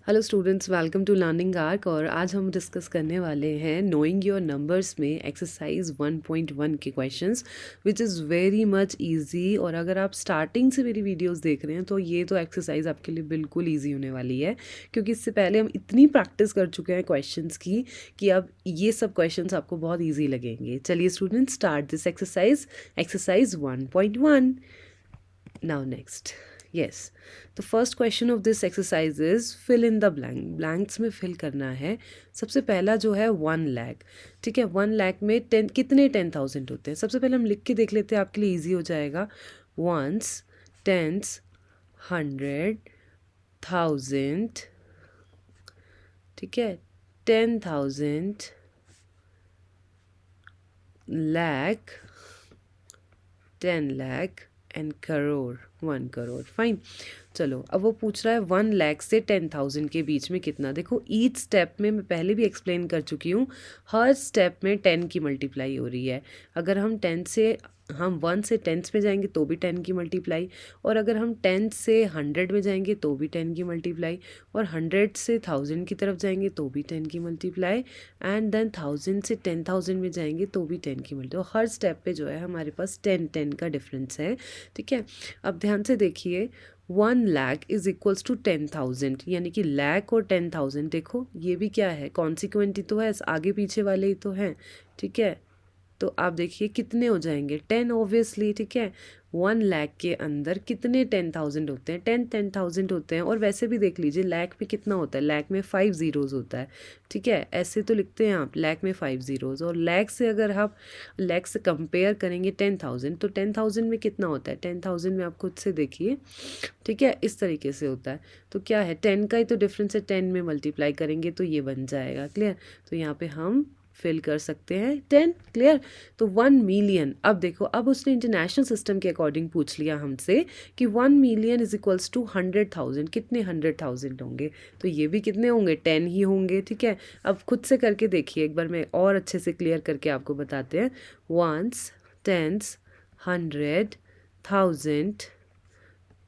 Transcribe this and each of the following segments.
Hello students, welcome to learning Arc. और आज हम डिस्कस करने वाले हैं नोइंग योर नंबर्स में एक्सरसाइज 1.1 के questions, which is very much easy. और अगर आप स्टार्टिंग से मेरी वीडियोस देख रहे हैं तो ये तो एक्सरसाइज आपके लिए बिल्कुल इजी होने वाली है, क्योंकि इससे पहले हम इतनी प्रैक्टिस कर चुके हैं क्वेश्चंस की कि अब ये सब क्वेश्चंस आपको बहुत ईजी लगेंगे। चलिए students, start this exercise 1.1 now next. Yes, the first question of this exercise is fill in the blanks में fill करना है। सबसे पहला जो है 1 लाख। ठीक है, 1 लाख में 10 कितने 10,000 होते हैं? सबसे पहले हम लिख के देख लेते हैं, आपके लिए इजी हो जाएगा। वंस, टेंस, 100, 1000, ठीक है, 10,000, लाख, 10 लाख एंड करोड़, 1 करोड़। फाइन। चलो, अब वो पूछ रहा है 1 लाख से 10,000 के बीच में कितना। देखो, ईच स्टेप में मैं पहले भी एक्सप्लेन कर चुकी हूँ, हर स्टेप में 10 की मल्टीप्लाई हो रही है। अगर हम 1 से 10 में जाएंगे तो भी 10 की मल्टीप्लाई, और अगर हम 10 से 100 में जाएंगे तो भी 10 की मल्टीप्लाई, और 100 से 1000 की तरफ जाएंगे तो भी 10 की मल्टीप्लाई, एंड देन 1000 से 10,000 में जाएंगे तो भी 10 की मल्टीप्लाई। और हर स्टेप पे जो है हमारे पास 10 का डिफरेंस है। ठीक है, अब ध्यान से देखिए, 1 लाख इज इक्वल्स टू 10,000, यानी कि लाख और 10,000। देखो, ये भी क्या है, कॉन्सिक्वेंट ही तो है, आगे पीछे वाले ही तो हैं। ठीक है, तो आप देखिए कितने हो जाएंगे, 10 ऑब्वियसली। ठीक है, 1 लाख के अंदर कितने 10,000 होते हैं? 10,000 होते हैं। और वैसे भी देख लीजिए, लाख में कितना होता है? लाख में 5 ज़ीरोज़ होता है। ठीक है, ऐसे तो लिखते हैं आप, लाख में 5 ज़ीरोज़। और लाख से अगर आप लाख से कंपेयर करेंगे 10,000, तो 10,000 में कितना होता है? 10,000 में आप खुद से देखिए। ठीक है, इस तरीके से होता है। तो क्या है, 10 का ही तो डिफरेंस है, 10 में मल्टीप्लाई करेंगे तो ये बन जाएगा। क्लियर? तो यहाँ पे हम फिल कर सकते हैं 10। क्लियर? तो 1 मिलियन, अब देखो, अब उसने इंटरनेशनल सिस्टम के अकॉर्डिंग पूछ लिया हमसे कि 1 मिलियन इज इक्वल्स टू 100,000। कितने 100,000 होंगे? तो ये भी कितने होंगे? 10 ही होंगे। ठीक है, अब खुद से करके देखिए एक बार, मैं और अच्छे से क्लियर करके आपको बताते हैं। वंस, टेंस, 100, 1000,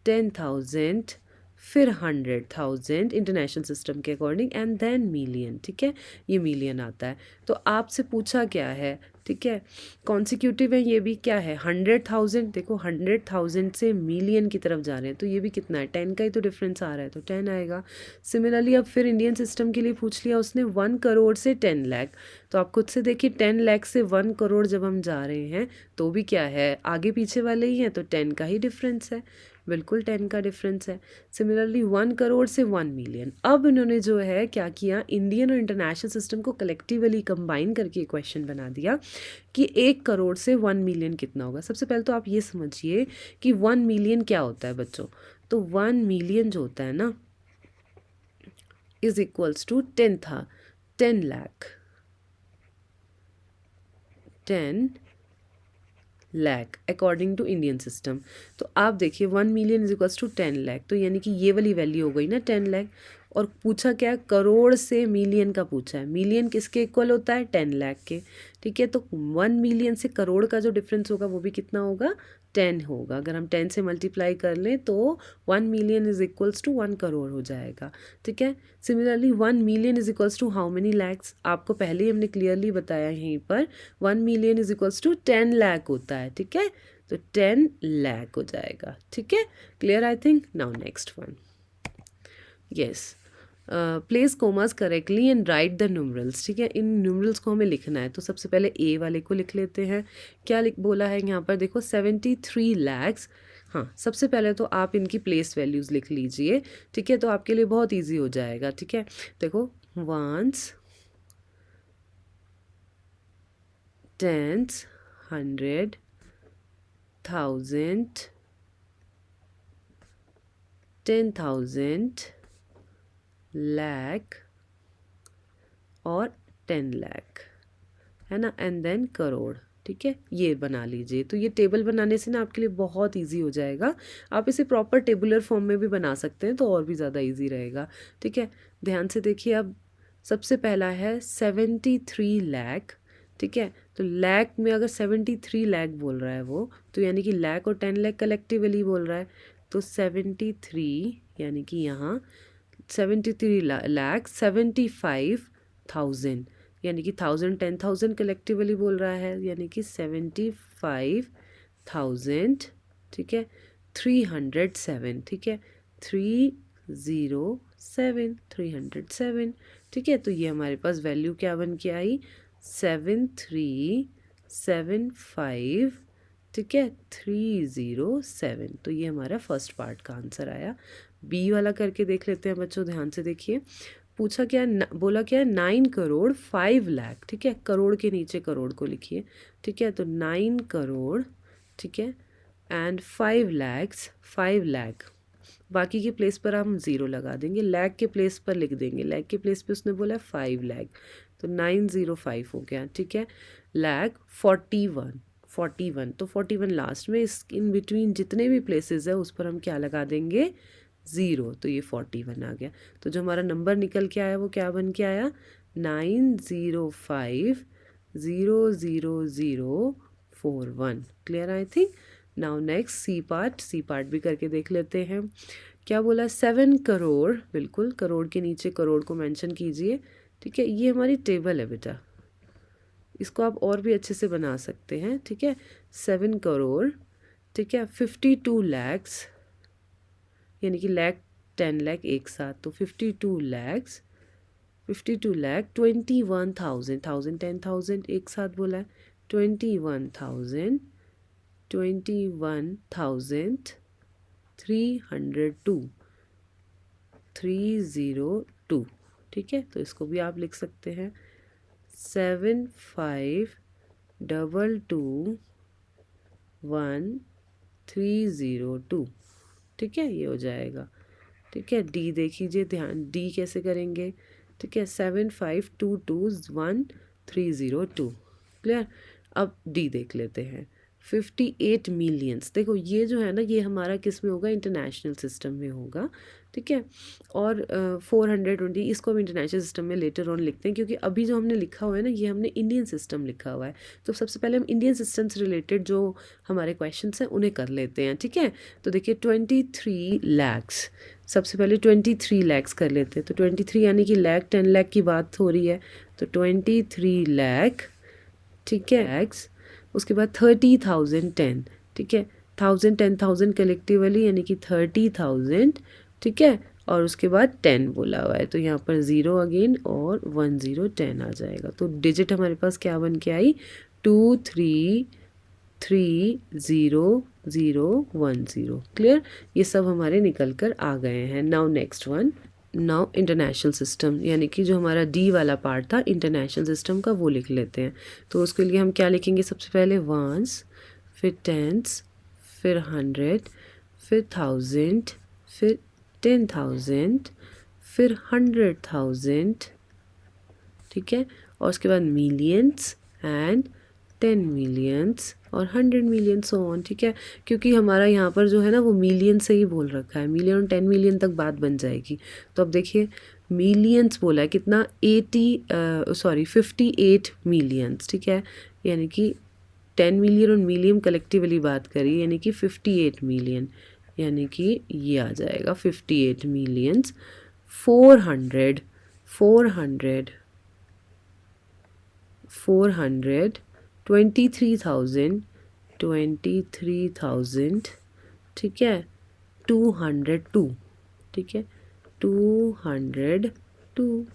10,000, फिर 100,000 इंटरनेशनल सिस्टम के अकॉर्डिंग, एंड देन मिलियन। ठीक है, ये मिलियन आता है। तो आपसे पूछा क्या है? ठीक है, कॉन्सिक्यूटिव है, ये भी क्या है, 100,000। देखो, 100,000 से मिलियन की तरफ जा रहे हैं, तो ये भी कितना है, 10 का ही तो डिफरेंस आ रहा है, तो 10 आएगा। सिमिलरली अब फिर इंडियन सिस्टम के लिए पूछ लिया उसने 1 करोड़ से 10 लाख। तो आप खुद से देखिए, 10 लाख से 1 करोड़ जब हम जा रहे हैं तो भी क्या है, आगे पीछे वाले ही हैं, तो 10 का ही डिफरेंस है, बिल्कुल 10 का डिफरेंस है। सिमिलरली 1 करोड़ से 1 मिलियन। अब इन्होंने जो है क्या किया, इंडियन और इंटरनेशनल सिस्टम को कलेक्टिवली कंबाइन करके क्वेश्चन बना दिया कि 1 करोड़ से 1 मिलियन कितना होगा। सबसे पहले तो आप ये समझिए कि 1 मिलियन क्या होता है बच्चों। तो 1 मिलियन जो होता है ना, is equals to 10 lakh, 10 lakh according to Indian system. तो आप देखिए, 1 million is equals to 10 lakh, तो यानी कि ये वाली वैल्यू हो गई ना 10 लाख। और पूछा क्या, करोड़ से मिलियन का पूछा है। मिलियन किसके इक्वल होता है? 10 लाख के। ठीक है, तो 1 मिलियन से करोड़ का जो डिफरेंस होगा वो भी कितना होगा? 10 होगा। अगर हम 10 से मल्टीप्लाई कर लें तो 1 million is equals to 1 crore हो जाएगा। ठीक है, similarly 1 million is equals to how many lakhs? आपको पहले ही हमने क्लियरली बताया यहीं पर, 1 million is equals to 10 lakh होता है। ठीक है, तो 10 लाख हो जाएगा। ठीक है, clear I think. Now next one. Yes, place commas correctly and write the numerals. ठीक है, इन न्यूमरल्स को हमें लिखना है। तो सबसे पहले ए वाले को लिख लेते हैं। क्या लिख बोला है यहाँ पर? देखो, 73 लैक्स। हाँ, सबसे पहले तो आप इनकी प्लेस वैल्यूज़ लिख लीजिए। ठीक है, तो आपके लिए बहुत ईजी हो जाएगा। ठीक है, देखो, वंस, टेंस, 100, 1000, 10,000, लाख और 10 लाख, है ना, एंड देन करोड़। ठीक है, ये बना लीजिए। तो ये टेबल बनाने से ना आपके लिए बहुत इजी हो जाएगा। आप इसे प्रॉपर टेबुलर फॉर्म में भी बना सकते हैं तो और भी ज़्यादा इजी रहेगा। ठीक है, ध्यान से देखिए। अब सबसे पहला है 73 लाख। ठीक है, तो लाख में अगर 73 लाख बोल रहा है वो, तो यानी कि लाख और 10 लाख कलेक्टिवली बोल रहा है। तो 73 यानी कि यहाँ 73,75,000, यानी कि 1000 10,000 कलेक्टिवली बोल रहा है, यानी कि 75,000, ठीक है, 307, ठीक है, 307, ठीक है। तो ये हमारे पास वैल्यू क्या बन के आई, 7375, ठीक है, 307। तो ये हमारा फर्स्ट पार्ट का आंसर आया। बी वाला करके देख लेते हैं बच्चों, ध्यान से देखिए। पूछा क्या, बोला क्या है, 9 करोड़ 5 लाख, ठीक है, करोड़ के नीचे करोड़ को लिखिए, ठीक है। तो 9 करोड़, ठीक है, एंड 5 लाख, बाकी के प्लेस पर हम ज़ीरो लगा देंगे, लैख के प्लेस पर लिख देंगे, लैख के प्लेस पे उसने बोला 5 लाख, तो 905 हो गया, ठीक है। लैख 41, तो 41 लास्ट में, इस इन बिटवीन जितने भी प्लेसेस है उस पर हम क्या लगा देंगे, ज़ीरो, तो ये 41 आ गया। तो जो हमारा नंबर निकल के आया वो क्या बन के आया, 905,00041। Clear I think. Now next C part भी करके देख लेते हैं। क्या बोला, 7 करोड़, बिल्कुल करोड़ के नीचे करोड़ को मेंशन कीजिए, ठीक है। ये हमारी टेबल है बेटा, इसको आप और भी अच्छे से बना सकते हैं, ठीक है। 7 करोड़, ठीक है, 52 लैक्स, यानी कि लैख 10 लाख एक साथ, तो 52 लाख 21,000, 10,000 एक साथ बोला है, 21,302, ठीक है। तो इसको भी आप लिख सकते हैं 75221302, ठीक है, ये हो जाएगा, ठीक है। डी देखिए ध्यान, डी कैसे करेंगे, ठीक है, 75221302, क्लियर। अब डी देख लेते हैं, 58 मिलियंस, देखो ये जो है ना, ये हमारा किस में होगा, इंटरनेशनल सिस्टम में होगा, ठीक है। और 420 इसको हम इंटरनेशनल सिस्टम में लेटर ऑन लिखते हैं, क्योंकि अभी जो हमने लिखा हुआ है ना, ये हमने इंडियन सिस्टम लिखा हुआ है। तो सबसे पहले हम इंडियन सिस्टम से रिलेटेड जो हमारे क्वेश्चंस हैं उन्हें कर लेते हैं, ठीक है। तो देखिए 23 लैक्स, सबसे पहले 23 लैक्स कर लेते हैं। तो 23 यानी कि लैख 10 लाख की बात हो रही है, तो 23 लाख, ठीक है, लैक्स। उसके बाद 30,010, ठीक है, 1000 10,000 कलेक्टिवली, यानी कि 30,000, ठीक है। और उसके बाद 10 बोला हुआ है, तो यहाँ पर 0 अगेन और 10 10 आ जाएगा। तो डिजिट हमारे पास क्या बन के आई, 233010। क्लियर, ये सब हमारे निकल कर आ गए हैं। Now next one, now international system, यानी कि जो हमारा डी वाला पार्ट था इंटरनेशनल सिस्टम का, वो लिख लेते हैं। तो उसके लिए हम क्या लिखेंगे, सबसे पहले वंस, फिर टेंस, फिर 100, फिर 1000, फिर 10,000, फिर 100,000, ठीक है। और उसके बाद मिलियंस एंड 10 मिलियंस और 100 मिलियन सो ऑन, ठीक है। क्योंकि हमारा यहाँ पर जो है ना वो मिलियन से ही बोल रखा है, मिलियन और 10 मिलियन तक बात बन जाएगी। तो अब देखिए मिलियंस बोला है कितना, 58 मिलियंस, ठीक है, यानी कि 10 मिलियन और मिलियन कलेक्टिवली बात करी, यानी कि 58 मिलियन, यानी कि ये आ जाएगा 58 मिलियंस। 400 23,000, ठीक है, 202, ठीक है, 202,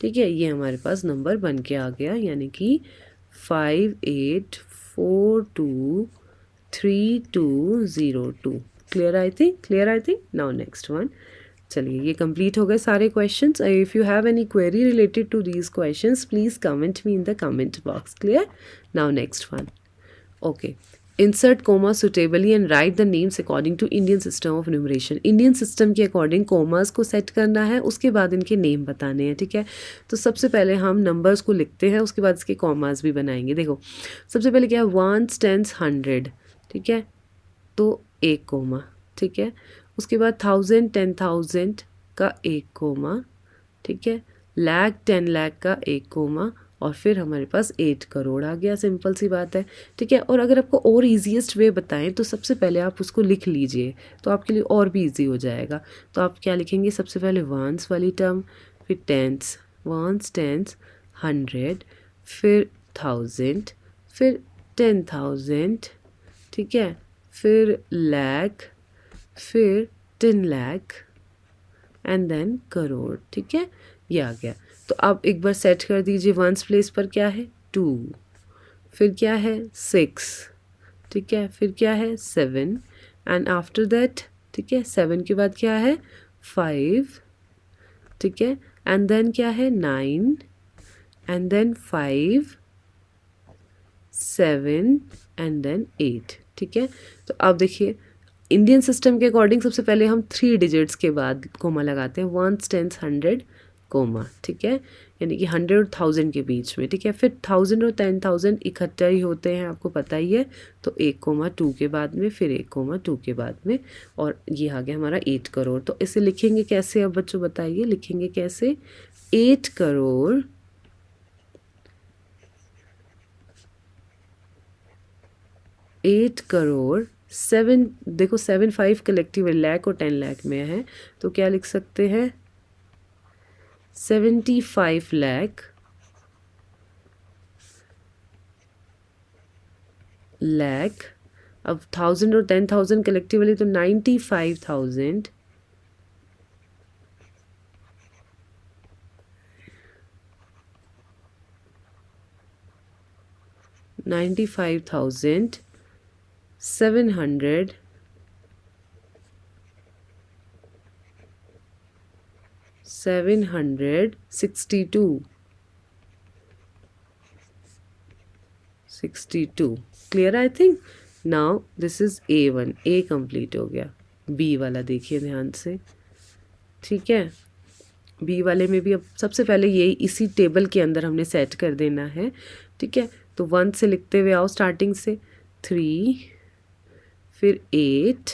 ठीक है। ये हमारे पास नंबर बन के आ गया, यानी कि 58423202। Clear I think. Now next one, चलिए ये कंप्लीट हो गए सारे questions. If you have any query related to these questions please comment me in the comment box. Clear. Now next one, okay, insert comma suitably and write the names according to Indian system of numeration. Indian system के according commas को set करना है, उसके बाद इनके name बताने हैं, ठीक है। तो सबसे पहले हम नंबर्स को लिखते हैं, उसके बाद इसके कोमास भी बनाएंगे। देखो सबसे पहले क्या है, 1 10 100, ठीक है, तो एक कोमा, ठीक है। उसके बाद 1000 10,000 का एक कोमा, ठीक है, लाख 10 लाख का एक कोमा, और फिर हमारे पास 8 करोड़ आ गया। सिंपल सी बात है, ठीक है। और अगर आपको और ईजीएस्ट वे बताएं तो सबसे पहले आप उसको लिख लीजिए, तो आपके लिए और भी ईजी हो जाएगा। तो आप क्या लिखेंगे, सबसे पहले वंस वाली टर्म, फिर टेंस, वंस, टेंस, 100, फिर 1000, फिर 10,000, ठीक है, फिर लाख, फिर 10 लाख एंड देन करोड़, ठीक है। ये आ गया। तो आप एक बार सेट कर दीजिए, वंस प्लेस पर क्या है 2, फिर क्या है 6, ठीक है, फिर क्या है 7 एंड आफ्टर दैट, ठीक है, 7 के बाद क्या है 5, ठीक है, एंड देन क्या है 9 एंड देन 5, 7 एंड देन 8, ठीक है। तो आप देखिए इंडियन सिस्टम के अकॉर्डिंग सबसे पहले हम 3 डिजिट्स के बाद कोमा लगाते हैं, 1, 10, 100 कोमा, ठीक है, यानी कि 100 और 1000 के बीच में, ठीक है। फिर 1000 और 10,000 इकट्ठा ही होते हैं, आपको पता ही है। तो 1,2 के बाद में, फिर 1,2 के बाद में, और ये आ गया हमारा 8 करोड़। तो इसे लिखेंगे कैसे, अब बच्चों बताइए लिखेंगे कैसे, 8 करोड़ 8 करोड़ 7, देखो 7 5 कलेक्टिव लाख और 10 लाख में है, तो क्या लिख सकते हैं 75 लाख अब 1000 और 10,000 कलेक्टिवली तो 95,000 700 762 clear. I think now this is A1, A complete हो गया। बी वाला देखिए ध्यान से, ठीक है। बी वाले में भी अब सबसे पहले यही इसी टेबल के अंदर हमने सेट कर देना है, ठीक है। तो 1 से लिखते हुए आओ, स्टार्टिंग से 3, फिर 8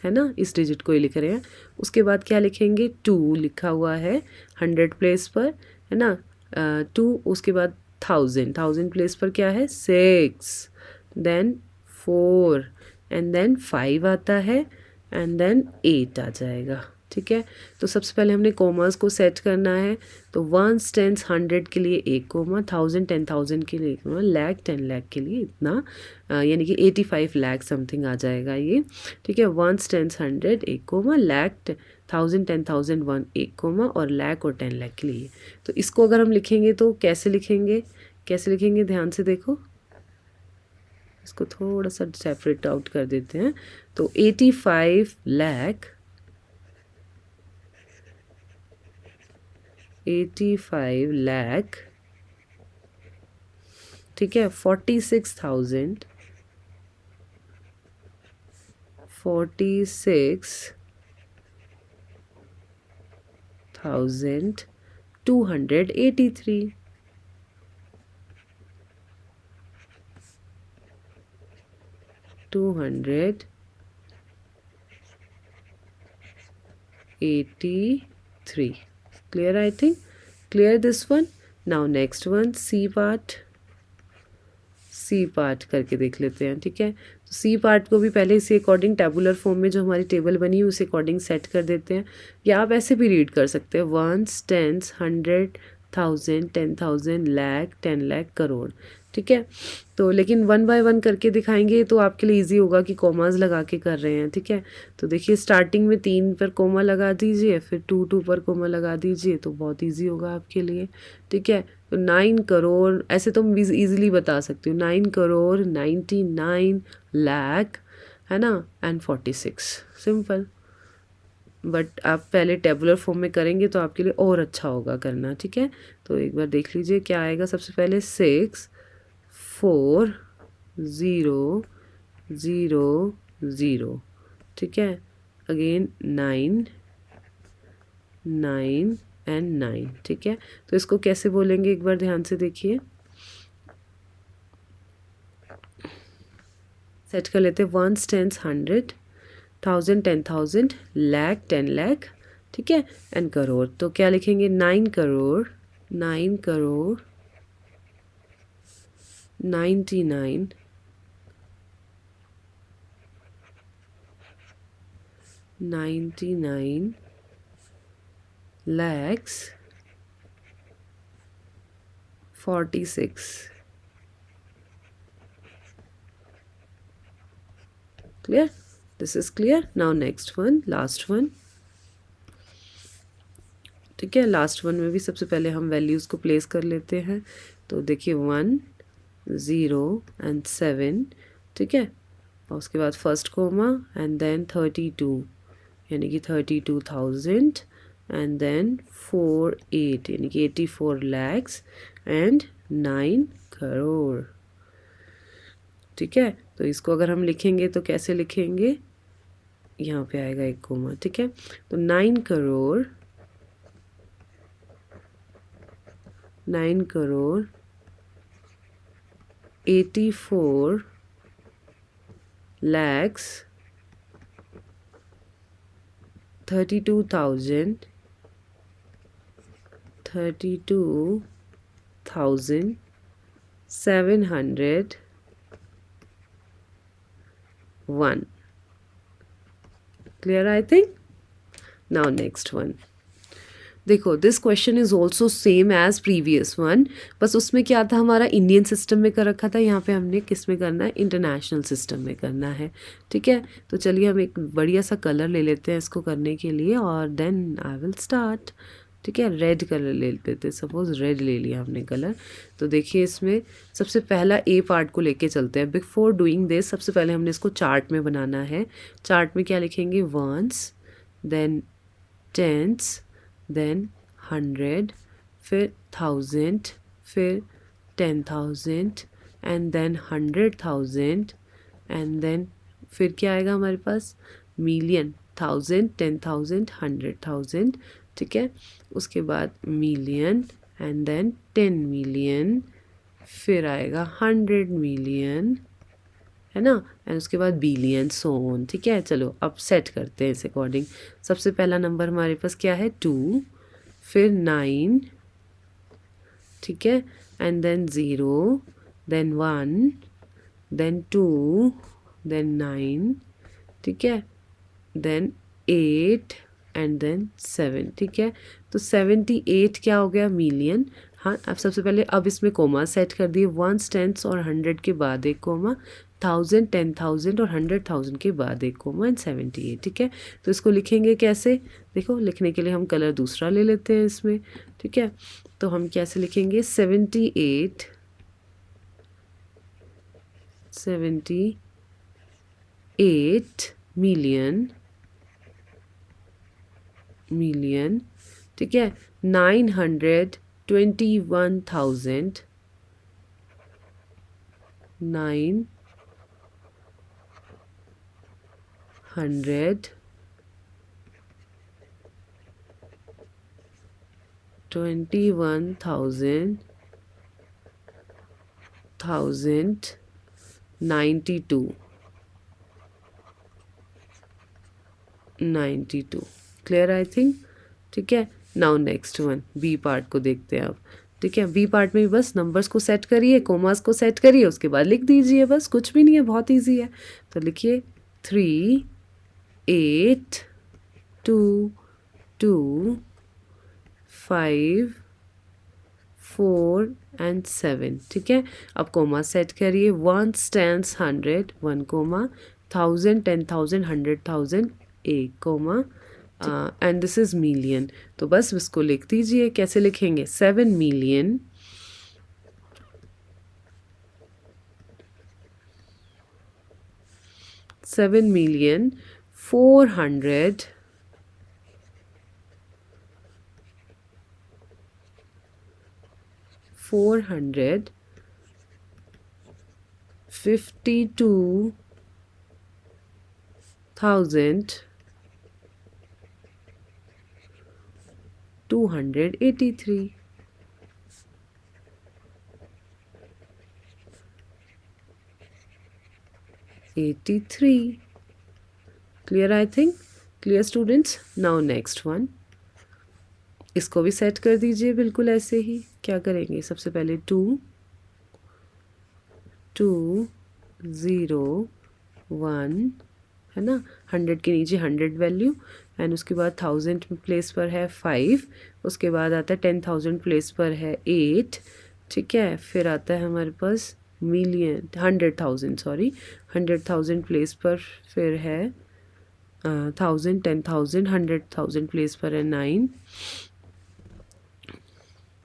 है ना, इस डिजिट को ही लिख रहे हैं। उसके बाद क्या लिखेंगे 2 लिखा हुआ है 100 प्लेस पर, है ना, 2। उसके बाद 1000 प्लेस पर क्या है 6, देन 4 एंड देन 5 आता है एंड देन 8 आ जाएगा, ठीक है। तो सबसे पहले हमने कॉमर्स को सेट करना है। तो 1, 10, 100 के लिए 1 कोमा, 1000 10,000 के लिए 1 कोमा, लाख 10 लाख के लिए इतना, यानी कि 85 लाख समथिंग आ जाएगा ये, ठीक है। 1, 10, 100 1 कोमा, लाख 1000 10,000 1 1 कोमा, और लाख और 10 लाख के लिए। तो इसको अगर हम लिखेंगे तो कैसे लिखेंगे, कैसे लिखेंगे ध्यान से देखो, इसको थोड़ा सा सेपरेट आउट कर देते हैं। तो 85 लाख 85 लाख, ठीक है, 46,000 46,283, clear, I think clear this one. now next one C part करके देख लेते हैं, ठीक है। तो सी पार्ट को भी पहले इसी अकॉर्डिंग टेबुलर फॉर्म में जो हमारी टेबल बनी है उस अकॉर्डिंग सेट कर देते हैं, या आप ऐसे भी रीड कर सकते हैं 1, 10, 100, 1000, 10,000, लाख, 10 लाख, करोड़, ठीक है। तो लेकिन 1 बाय 1 करके दिखाएंगे तो आपके लिए इजी होगा कि कॉमास लगा के कर रहे हैं, ठीक है। तो देखिए स्टार्टिंग में 3 पर कोमा लगा दीजिए, फिर 2 पर कोमा लगा दीजिए, तो बहुत इजी होगा आपके लिए, ठीक है। तो 9 करोड़ ऐसे तो मैं ईजिली बता सकती हूँ, 9 करोड़ 99 लाख, है ना, एंड 46, सिंपल। बट आप पहले टेबुलर फॉर्म में करेंगे तो आपके लिए और अच्छा होगा करना, ठीक है। तो एक बार देख लीजिए क्या आएगा। सबसे पहले 6 4 0 0 0, ठीक है, अगेन 9 9 एंड 9, ठीक है। तो इसको कैसे बोलेंगे एक बार ध्यान से देखिए, सेट कर लेते हैं 1, 10, 100, 1000 10,000, लाख 10 लाख, ठीक है, एंड करोड़। तो क्या लिखेंगे 9 crore 9 crore 99 lakhs 46. Clear? This is clear. Now next one, last one. ठीक है, लास्ट वन में भी सबसे पहले हम वैल्यूज़ को प्लेस कर लेते हैं। तो देखिए 1 0 एंड 7, ठीक है, और उसके बाद फर्स्ट कोमा एंड देन 32 यानी कि 32,000 एंड देन 48 यानी कि 84 lakhs एंड 9 करोड़। ठीक है, तो इसको अगर हम लिखेंगे तो कैसे लिखेंगे, यहाँ पे आएगा एक कोमा। ठीक है, तो 9 crore 84 lakhs 32,701. Clear, I think. Now next one. देखो, this question is also same as previous one, बस उसमें क्या था, हमारा इंडियन सिस्टम में कर रखा था, यहाँ पे हमने किस में करना है, इंटरनेशनल सिस्टम में करना है। ठीक है, तो चलिए हम एक बढ़िया सा कलर ले लेते हैं इसको करने के लिए और देन आई विल स्टार्ट। ठीक है, रेड कलर ले लेते थे, सपोज रेड ले लिया हमने कलर। तो देखिए इसमें सबसे पहला ए पार्ट को लेके चलते हैं। बिफोर डूइंग दिस सबसे पहले हमने इसको चार्ट में बनाना है। चार्ट में क्या लिखेंगे, वंस, देन टेंस, देन 100, फिर 1000, फिर 10,000 एंड देन 100,000 एंड देन फिर क्या आएगा हमारे पास, मिलियन, 1000, 10,000, 100,000। ठीक है, उसके बाद मिलियन एंड देन 10 मिलियन, फिर आएगा 100 मिलियन, है ना, एंड उसके बाद बिलियन, सो ऑन। ठीक है, चलो अब सेट करते हैं इस अकॉर्डिंग। सबसे पहला नंबर हमारे पास क्या है, 2, फिर 9, ठीक है, and then 0, then 1, then 2, then 9, ठीक है, देन 8 एंड देन 7। ठीक है, तो 78 क्या हो गया, मिलियन। हाँ, अब सबसे पहले अब इसमें कोमा सेट कर दिए, 1, 10 और 100 के बाद एक कोमा, 1000, 10,000 और 100,000 के बाद एक कोमा एंड 78। ठीक है, तो इसको लिखेंगे कैसे, देखो लिखने के लिए हम कलर दूसरा ले लेते हैं इसमें। ठीक है, तो हम कैसे लिखेंगे, 78 मिलियन, ठीक है, 921,000, 92। Clear I think. ठीक है, now next one, B part को देखते हैं अब। ठीक है, बी पार्ट में भी बस नंबर्स को सेट करिए, कोमास को सेट करिए, उसके बाद लिख दीजिए, बस कुछ भी नहीं है, बहुत इजी है। तो लिखिए 3 8 2 2 5 4 एंड 7। ठीक है, अब कोमा सेट करिए, 1 10 100 1 कोमा, 1000 10,000 100,000 एक comma, and this is million. तो बस इसको लिख दीजिए, कैसे लिखेंगे, 7 million 400 52,283 83। Clear I think, clear students. Now next one, इसको भी सेट कर दीजिए बिल्कुल ऐसे ही। क्या करेंगे, सबसे पहले 2 2 0 1 है ना, 100 के नीचे 100 वैल्यू, एंड उसके बाद 1000 प्लेस पर है 5, उसके बाद आता है 10,000 प्लेस पर है 8, ठीक है। फिर आता है हमारे पास मिलियन 100,000 सॉरी 100,000 प्लेस पर फिर है 1000 10,000 100,000 प्लेस पर है 9,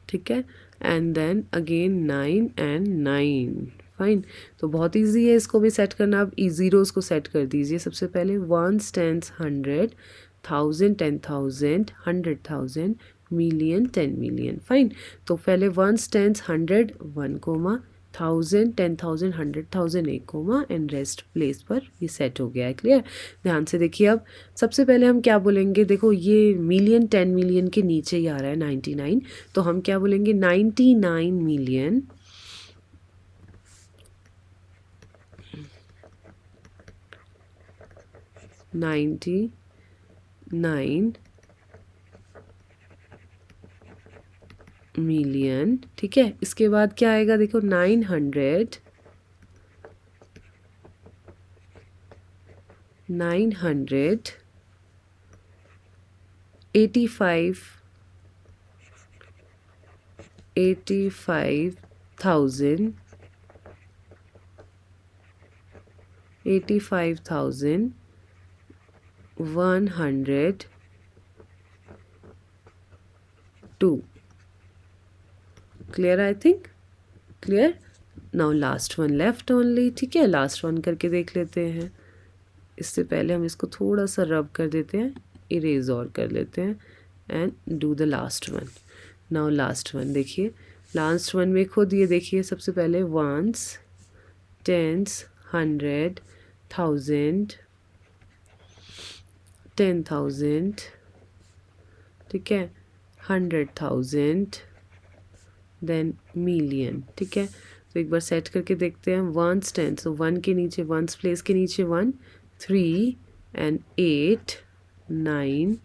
ठीक है, and then again 9 and 9, fine. तो बहुत इजी है इसको भी सेट करना। आप ज़ीरोज़ को सेट कर दीजिए सबसे पहले। 1 टेंस 100, 1000 10,000, 100,000, मिलियन 10 मिलियन, फाइन। तो पहले 1 tens 100 1 comma, 1000 10,000 100,000 1 comma, and rest place पर ये सेट हो गया है। क्लियर? ध्यान से देखिए। अब सबसे पहले हम क्या बोलेंगे, देखो ये मिलियन 10 मिलियन के नीचे ही आ रहा है 99, तो हम क्या बोलेंगे 99 मिलियन 99 मिलियन, ठीक है। इसके बाद क्या आएगा, देखो 900 85 85,000 102। Clear? I think clear. Now last one left only, ठीक है। लास्ट वन करके देख लेते हैं। इससे पहले हम इसको थोड़ा सा रब कर देते हैं, इरेज और कर लेते हैं, and do the last one. Now last one देखिए। लास्ट वन में खुद ये देखिए, सबसे पहले 1s 10s 100 1000 10,000, ठीक है, 100,000, देन मिलियन, ठीक है। तो एक बार सेट करके देखते हैं। 1s 10, तो 1 के नीचे 1s प्लेस के नीचे 1, 3 एंड 8 9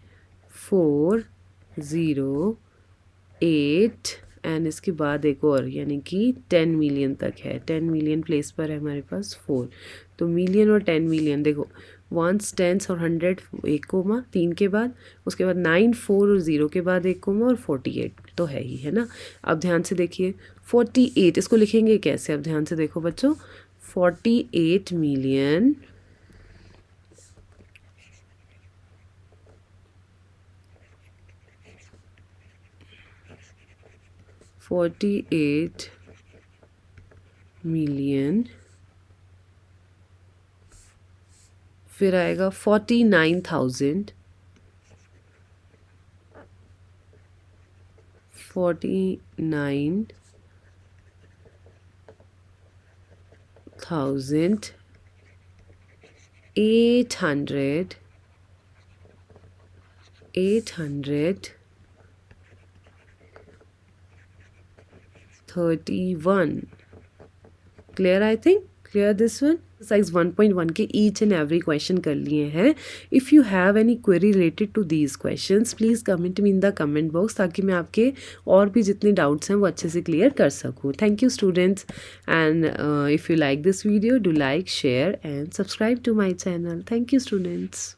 4 0 8, एंड इसके बाद एक और, यानी कि 10 मिलियन तक है। 10 मिलियन प्लेस पर है हमारे पास 4, तो मिलियन और 10 मिलियन देखो 1s 10s और 100 1 कोमा 3 के बाद, उसके बाद 9 4 और 0 के बाद 1 कोमा, और 48 तो है ही, है ना। अब ध्यान से देखिए 48 इसको लिखेंगे कैसे, अब ध्यान से देखो बच्चों। 48 मिलियन 48 मिलियन, फिर आएगा 49,000 49,800 831। Clear? I think clear this one. Exercise 1.1 के ईच एंड एवरी क्वेश्चन कर लिए हैं। If you have any query related to these questions please comment me in the comment box, ताकि मैं आपके और भी जितने डाउट्स हैं वो अच्छे से क्लियर कर सकूँ। Thank you students, and if you like this video do like share and subscribe to my channel. Thank you students.